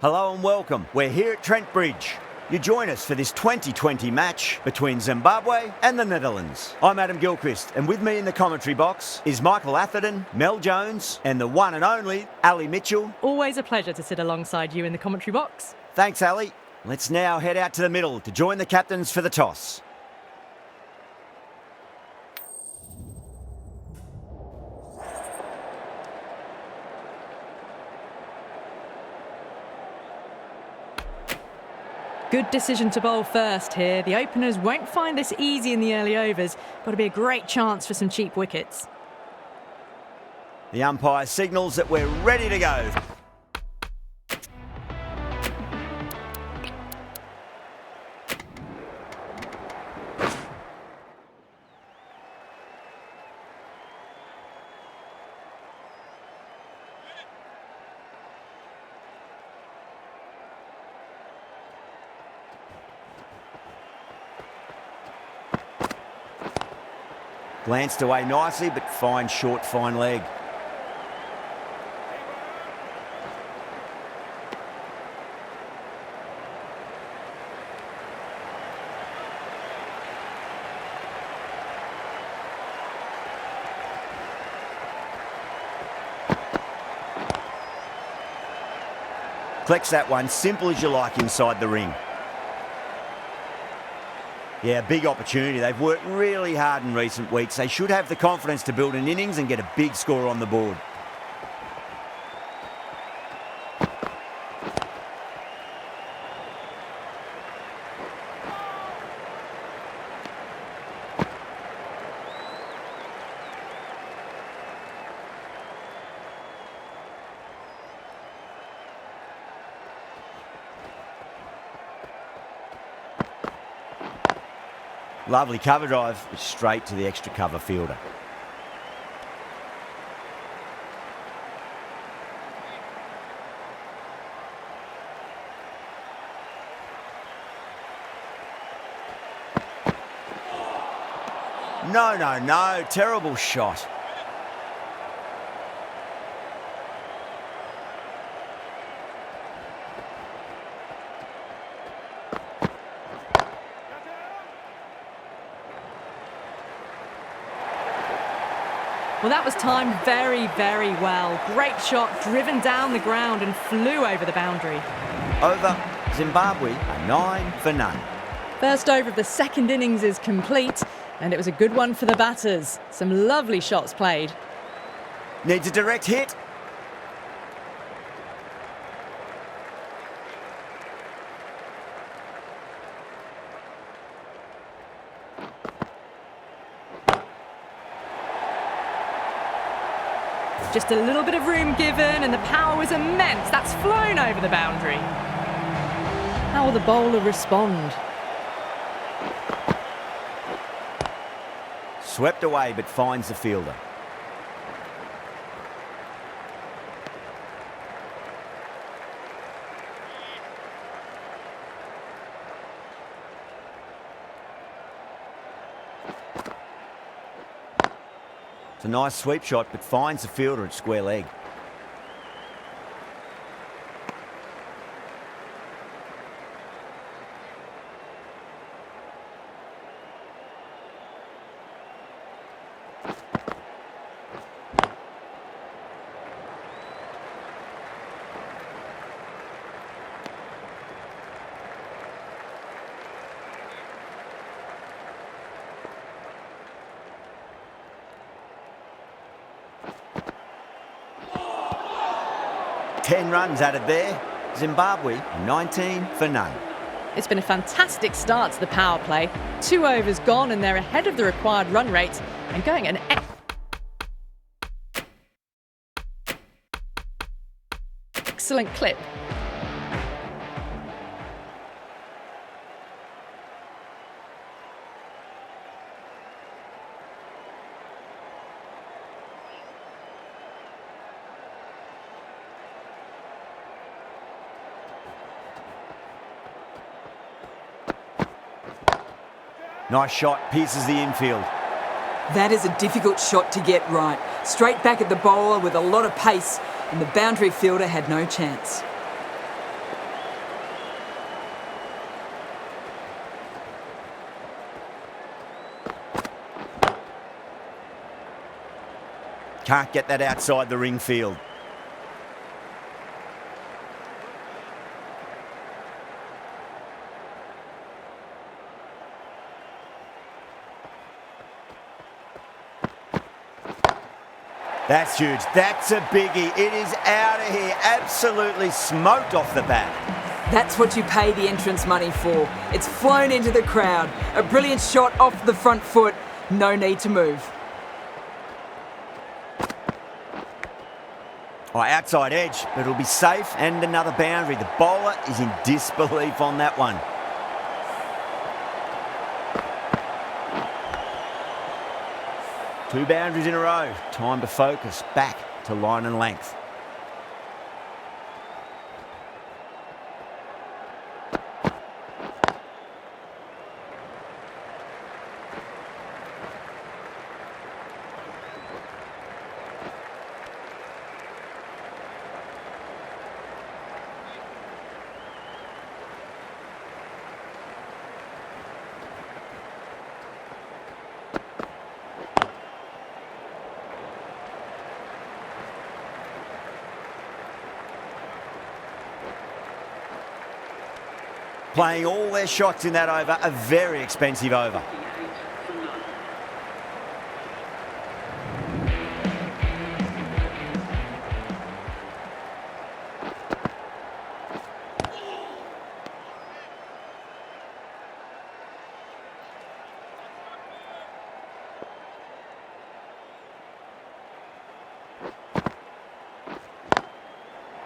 Hello and welcome. We're here at Trent Bridge. You join us for this 2020 match between Zimbabwe and the Netherlands. I'm Adam Gilchrist, and with me in the commentary box is Michael Atherton, Mel Jones, and the one and only Ali Mitchell. Always a pleasure to sit alongside you in the commentary box. Thanks, Ali. Let's now head out to the middle to join the captains for the toss. Good decision to bowl first here. The openers won't find this easy in the early overs. Got to be a great chance for some cheap wickets. The umpire signals that we're ready to go. Glanced away nicely, but fine short, fine leg. Collects that one, simple as you like inside the ring. Yeah, big opportunity. They've worked really hard in recent weeks. They should have the confidence to build an innings and get a big score on the board. Lovely cover drive, straight to the extra cover fielder. No, terrible shot. Well, that was timed very, very well. Great shot, driven down the ground and flew over the boundary. Over, Zimbabwe are 9 for none. First over of the second innings is complete, and it was a good one for the batters. Some lovely shots played. Needs a direct hit. Just a little bit of room given, and the power was immense. That's flown over the boundary. How will the bowler respond? Swept away, but finds the fielder. It's a nice sweep shot, but finds the fielder at square leg. Ten runs added there. Zimbabwe 19 for none. It's been a fantastic start to the power play. 2 overs gone and they're ahead of the required run rate and going an excellent clip. Nice shot, pierces the infield. That is a difficult shot to get right. Straight back at the bowler with a lot of pace, and the boundary fielder had no chance. Can't get that outside the ring field. That's huge. That's a biggie. It is out of here. Absolutely smoked off the bat. That's what you pay the entrance money for. It's flown into the crowd. A brilliant shot off the front foot. No need to move. Oh, outside edge, but it'll be safe and another boundary. The bowler is in disbelief on that one. Two boundaries in a row. Time to focus. Back to line and length. Playing all their shots in that over, a very expensive over.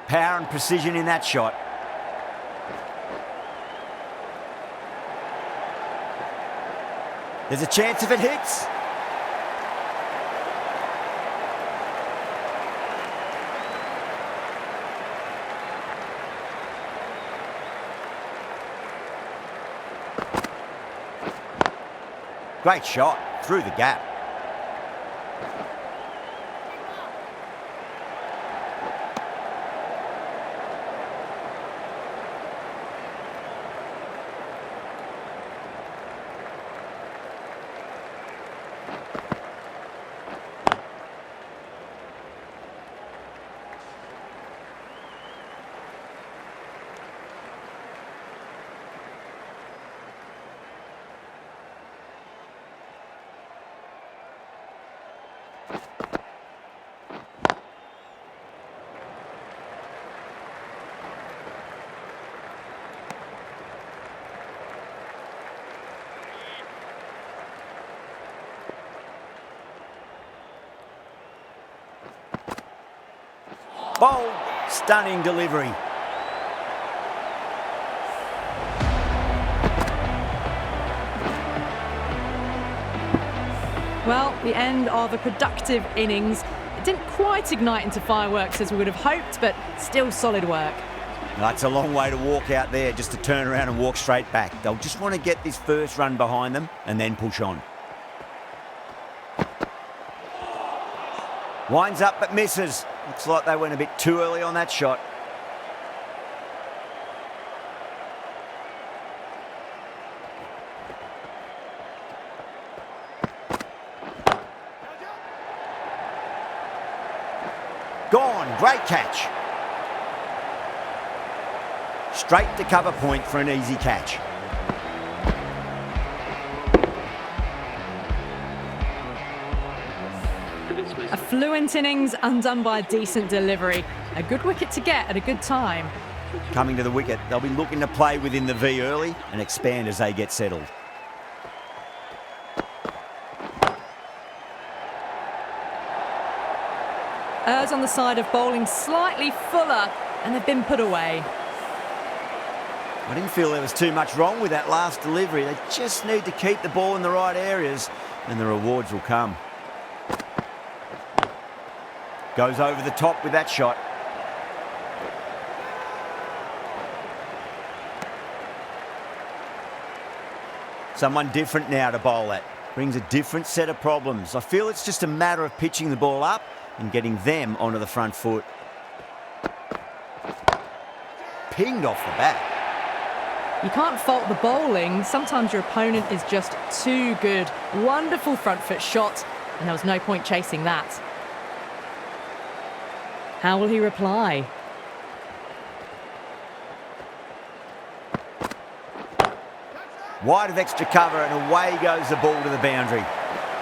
Power and precision in that shot. There's a chance if it hits. Great shot through the gap. Bold, stunning delivery. Well, the end of a productive innings. It didn't quite ignite into fireworks as we would have hoped, but still solid work. That's a long way to walk out there just to turn around and walk straight back. They'll just want to get this first run behind them and then push on. Winds up but misses. Looks like they went a bit too early on that shot. Gone, great catch. Straight to cover point for an easy catch. A fluent innings undone by a decent delivery. A good wicket to get at a good time. Coming to the wicket, they'll be looking to play within the V early and expand as they get settled. Errs on the side of bowling slightly fuller, and they've been put away. I didn't feel there was too much wrong with that last delivery. They just need to keep the ball in the right areas and the rewards will come. Goes over the top with that shot. Someone different now to bowl at. Brings a different set of problems. I feel it's just a matter of pitching the ball up and getting them onto the front foot. Pinged off the bat. You can't fault the bowling. Sometimes your opponent is just too good. Wonderful front foot shot, and there was no point chasing that. How will he reply? Wide of extra cover and away goes the ball to the boundary.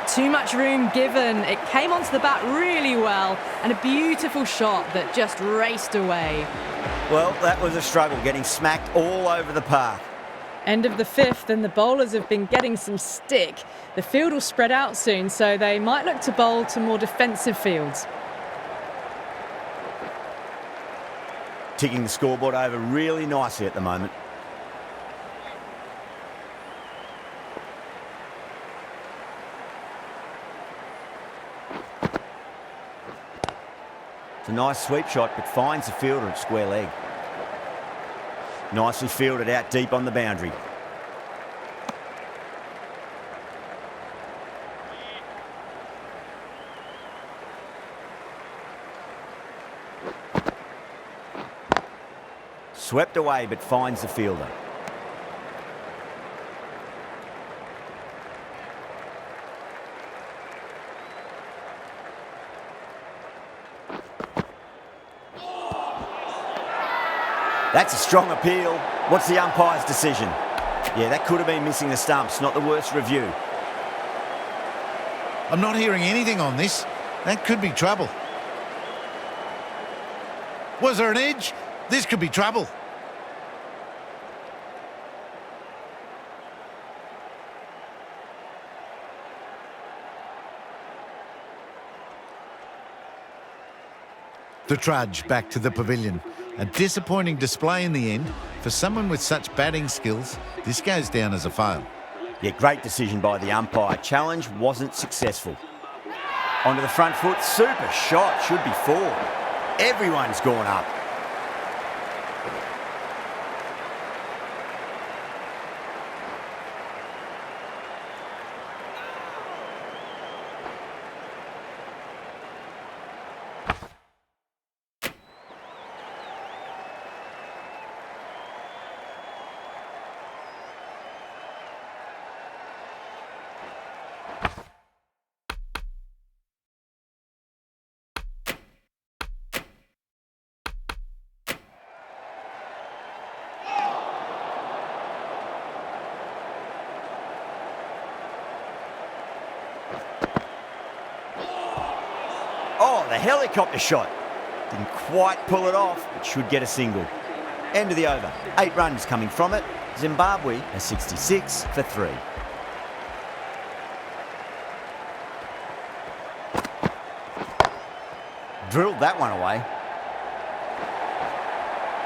Too much room given. It came onto the bat really well and a beautiful shot that just raced away. Well, that was a struggle, getting smacked all over the park. End of the fifth and the bowlers have been getting some stick. The field will spread out soon, so they might look to bowl to more defensive fields. Ticking the scoreboard over really nicely at the moment. It's a nice sweep shot, but finds the fielder at square leg. Nicely fielded out deep on the boundary. Swept away, but finds the fielder. That's a strong appeal. What's the umpire's decision? Yeah, that could have been missing the stumps, not the worst review. I'm not hearing anything on this. That could be trouble. Was there an edge? This could be trouble. The trudge back to the pavilion. A disappointing display in the end. For someone with such batting skills, this goes down as a fail. Yeah, great decision by the umpire. Challenge wasn't successful. Onto the front foot, super shot, should be four. Everyone's gone up. Oh, the helicopter shot. Didn't quite pull it off, but should get a single. End of the over. 8 runs coming from it. Zimbabwe has 66 for 3. Drilled that one away.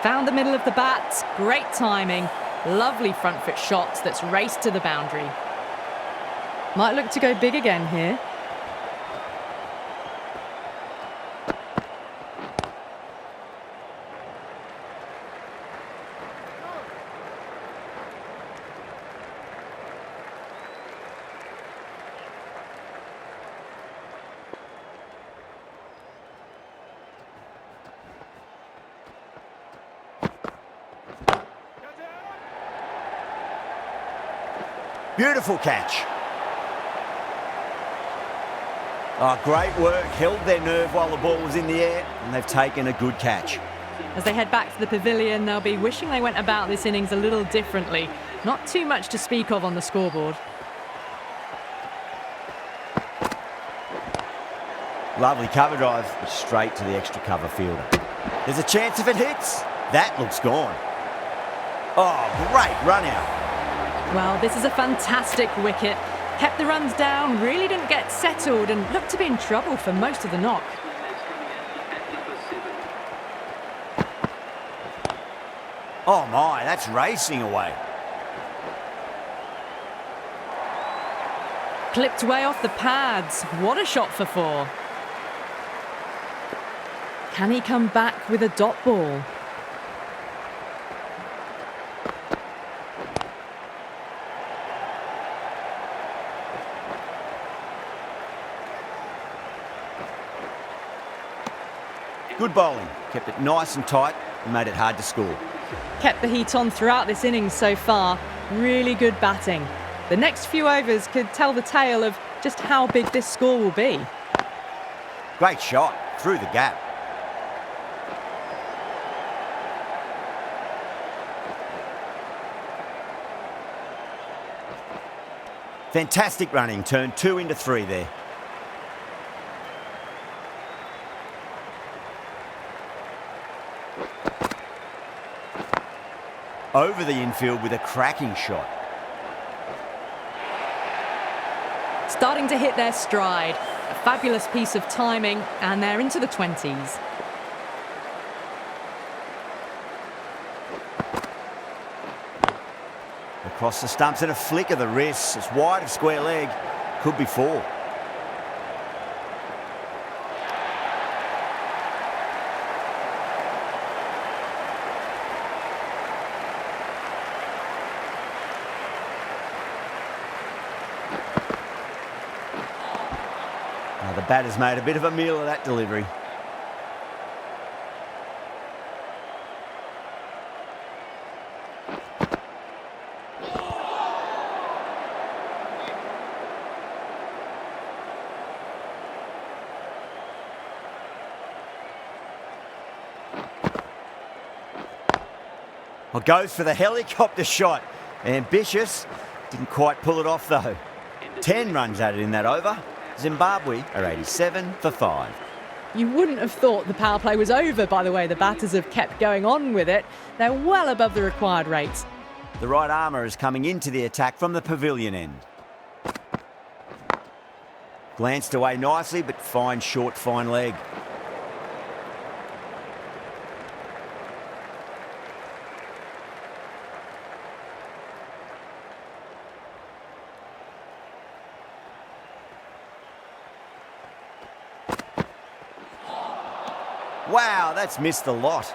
Found the middle of the bat. Great timing. Lovely front foot shots that's raced to the boundary. Might look to go big again here. Beautiful catch. Oh, great work. Held their nerve while the ball was in the air, and they've taken a good catch. As they head back to the pavilion, they'll be wishing they went about this innings a little differently. Not too much to speak of on the scoreboard. Lovely cover drive, but straight to the extra cover fielder. There's a chance if it hits. That looks gone. Oh, great run out. Well, this is a fantastic wicket. Kept the runs down, really didn't get settled and looked to be in trouble for most of the knock. Oh my, that's racing away. Clipped way off the pads. What a shot for 4. Can he come back with a dot ball? Good bowling. Kept it nice and tight and made it hard to score. Kept the heat on throughout this innings so far. Really good batting. The next few overs could tell the tale of just how big this score will be. Great shot. Through the gap. Fantastic running, turned 2 into 3 there. Over the infield with a cracking shot. Starting to hit their stride. A fabulous piece of timing, and they're into the 20s. Across the stumps and a flick of the wrist. It's wide of square leg. Could be 4. The batter's made a bit of a meal of that delivery. Well, goes for the helicopter shot. Ambitious. Didn't quite pull it off, though. 10 runs added in that over. Zimbabwe are 87 for 5. You wouldn't have thought the power play was over by the way the batters have kept going on with it. They're well above the required rates. The right armour is coming into the attack from the pavilion end. Glanced away nicely, but fine short, fine leg. Wow, that's missed a lot.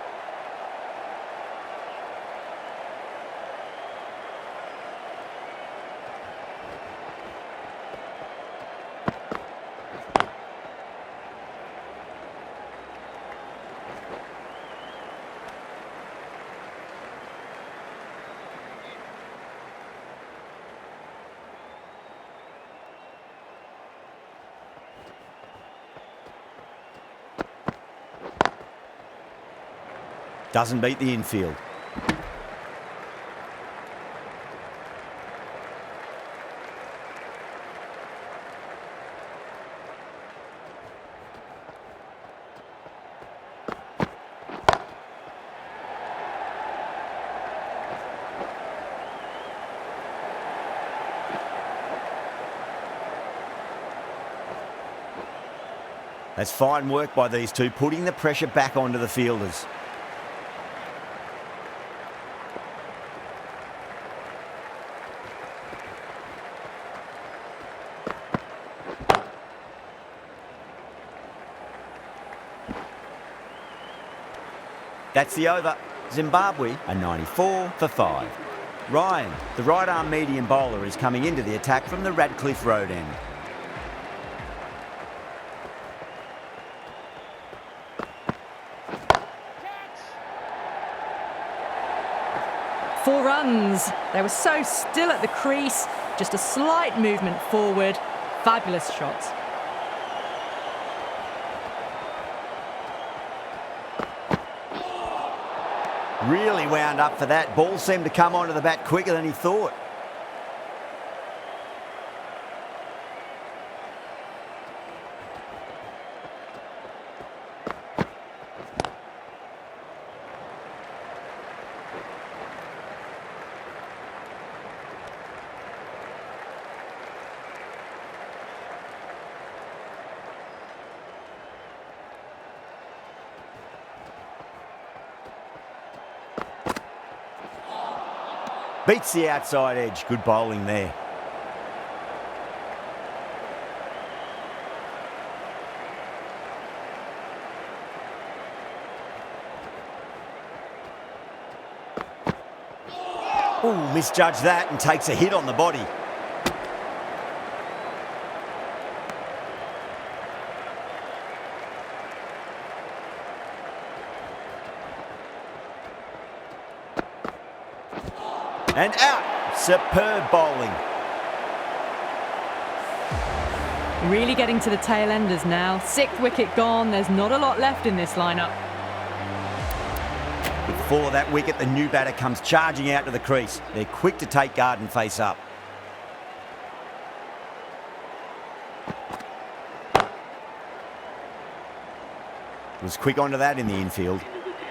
Doesn't beat the infield. That's fine work by these two, putting the pressure back onto the fielders. That's the over. Zimbabwe are 94 for 5. Ryan, the right arm medium bowler, is coming into the attack from the Radcliffe Road end. Four runs. They were so still at the crease. Just a slight movement forward. Fabulous shots. Really wound up for that. Ball seemed to come onto the bat quicker than he thought. Beats the outside edge. Good bowling there. Ooh, misjudged that and takes a hit on the body. And out. Superb bowling. Really getting to the tail enders now. 6th wicket gone. There's not a lot left in this lineup. Before that wicket, the new batter comes charging out to the crease. They're quick to take guard and face up. Was quick onto that in the infield.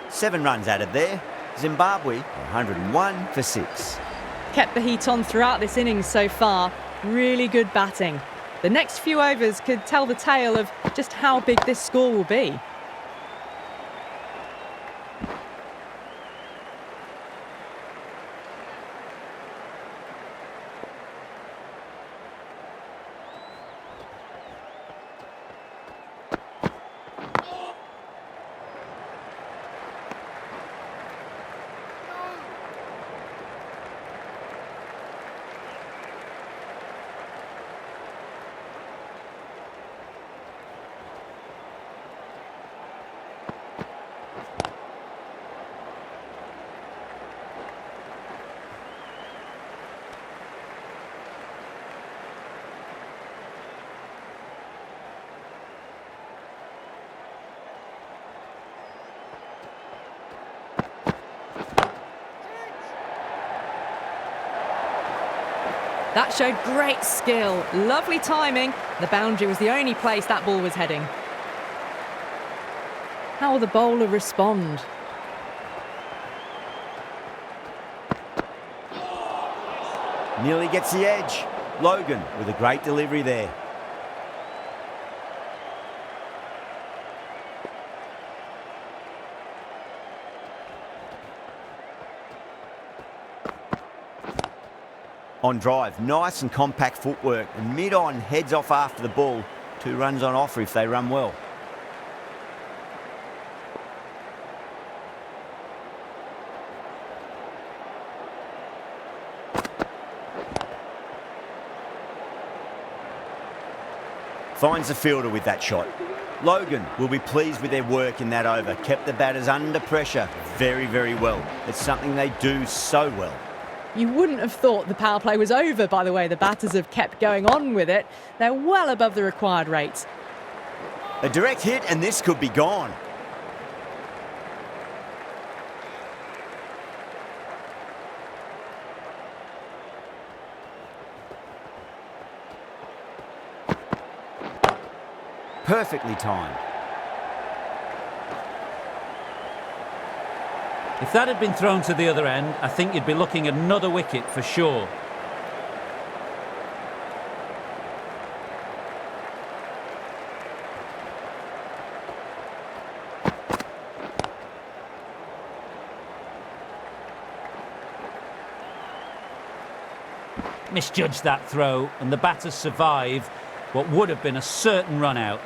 7 runs added there. Zimbabwe are 101 for 6. Kept the heat on throughout this innings so far. Really good batting. The next few overs could tell the tale of just how big this score will be. That showed great skill, lovely timing. The boundary was the only place that ball was heading. How will the bowler respond? Nearly gets the edge. Logan with a great delivery there. On drive, nice and compact footwork, and mid-on heads off after the ball. 2 runs on offer if they run well. Finds the fielder with that shot. Logan will be pleased with their work in that over. Kept the batters under pressure very, very well. It's something they do so well. You wouldn't have thought the power play was over by the way the batters have kept going on with it. They're well above the required rates. A direct hit and this could be gone. Perfectly timed. If that had been thrown to the other end, I think you'd be looking at another wicket for sure. Misjudged that throw, and the batters survive what would have been a certain run out.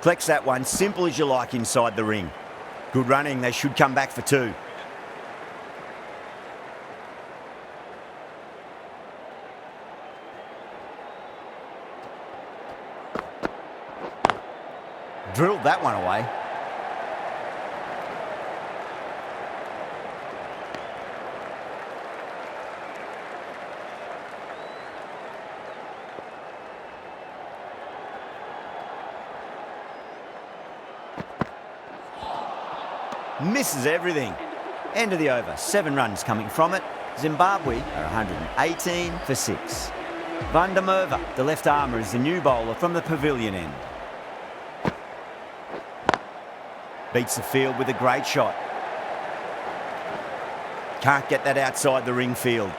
Collects that one, simple as you like inside the ring. Good running, they should come back for 2. Drilled that one away. Misses everything. End of the over. 7 runs coming from it. Zimbabwe are 118 for 6. Van der Merwe, the left armour, is the new bowler from the pavilion end. Beats the field with a great shot. Can't get that outside the ring field.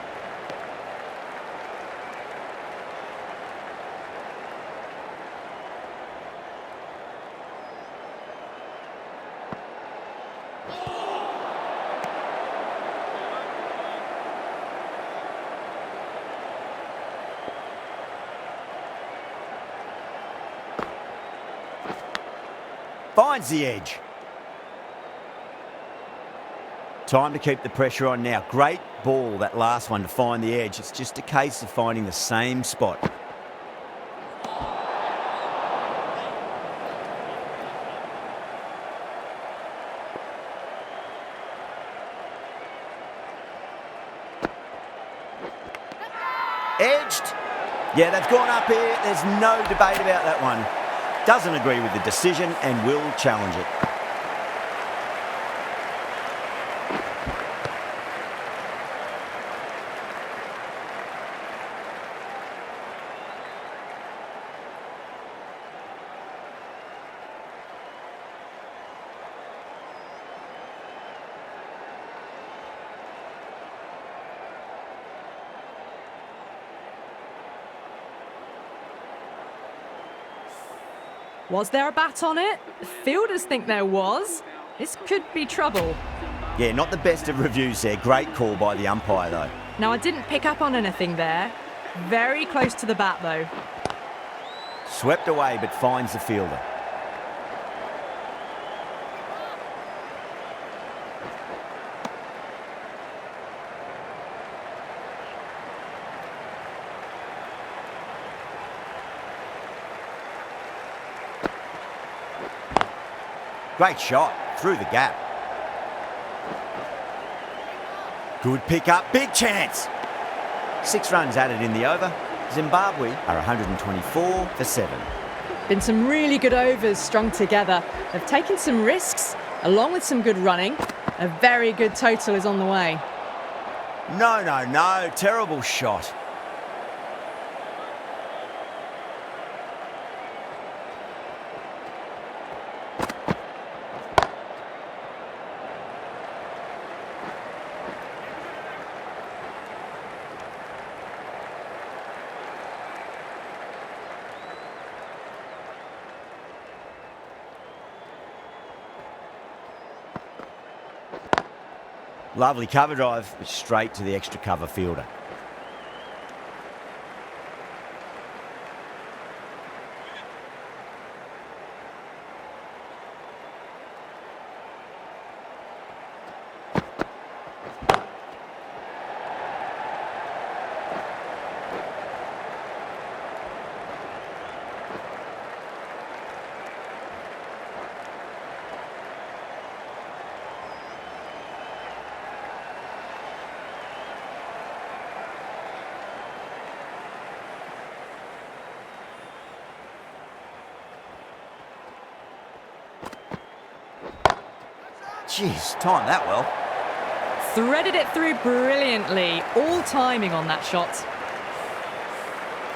Finds the edge. Time to keep the pressure on now. Great ball, that last one, to find the edge. It's just a case of finding the same spot. Edged. Yeah, they've gone up here. There's no debate about that one. Doesn't agree with the decision and will challenge it. Was there a bat on it? The fielders think there was. This could be trouble. Yeah, not the best of reviews there. Great call by the umpire, though. Now, I didn't pick up on anything there. Very close to the bat, though. Swept away, but finds the fielder. Great shot, through the gap. Good pick up, big chance. 6 runs added in the over. Zimbabwe are 124 for 7. Been some really good overs strung together. They've taken some risks, along with some good running. A very good total is on the way. No, terrible shot. Lovely cover drive, but straight to the extra cover fielder. Jeez, timed that well. Threaded it through brilliantly. All timing on that shot.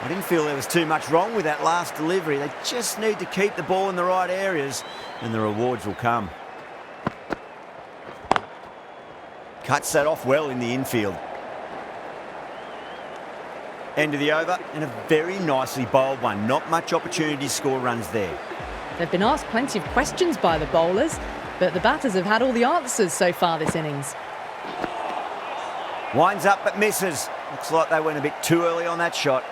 I didn't feel there was too much wrong with that last delivery. They just need to keep the ball in the right areas and the rewards will come. Cuts that off well in the infield. End of the over and a very nicely bowled one. Not much opportunity to score runs there. They've been asked plenty of questions by the bowlers, but the batters have had all the answers so far this innings. Winds up but misses. Looks like they went a bit too early on that shot.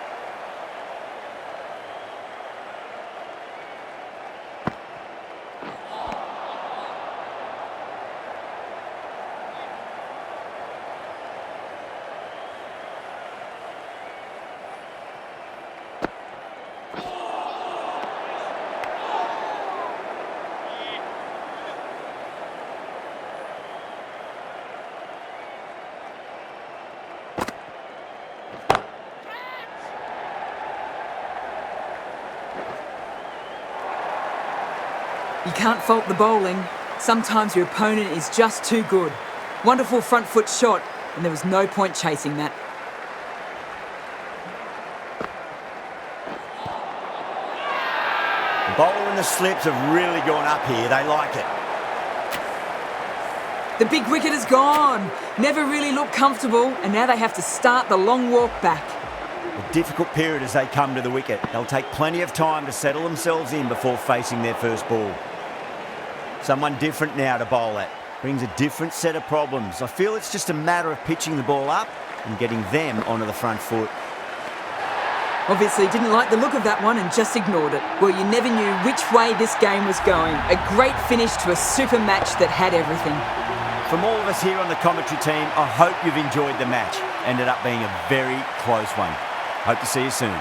You can't fault the bowling. Sometimes your opponent is just too good. Wonderful front foot shot, and there was no point chasing that. The bowler and the slips have really gone up here. They like it. The big wicket is gone. Never really looked comfortable, and now they have to start the long walk back. A difficult period as they come to the wicket. They'll take plenty of time to settle themselves in before facing their first ball. Someone different now to bowl at. Brings a different set of problems. I feel it's just a matter of pitching the ball up and getting them onto the front foot. Obviously didn't like the look of that one and just ignored it. Well, you never knew which way this game was going. A great finish to a super match that had everything. From all of us here on the commentary team, I hope you've enjoyed the match. Ended up being a very close one. Hope to see you soon.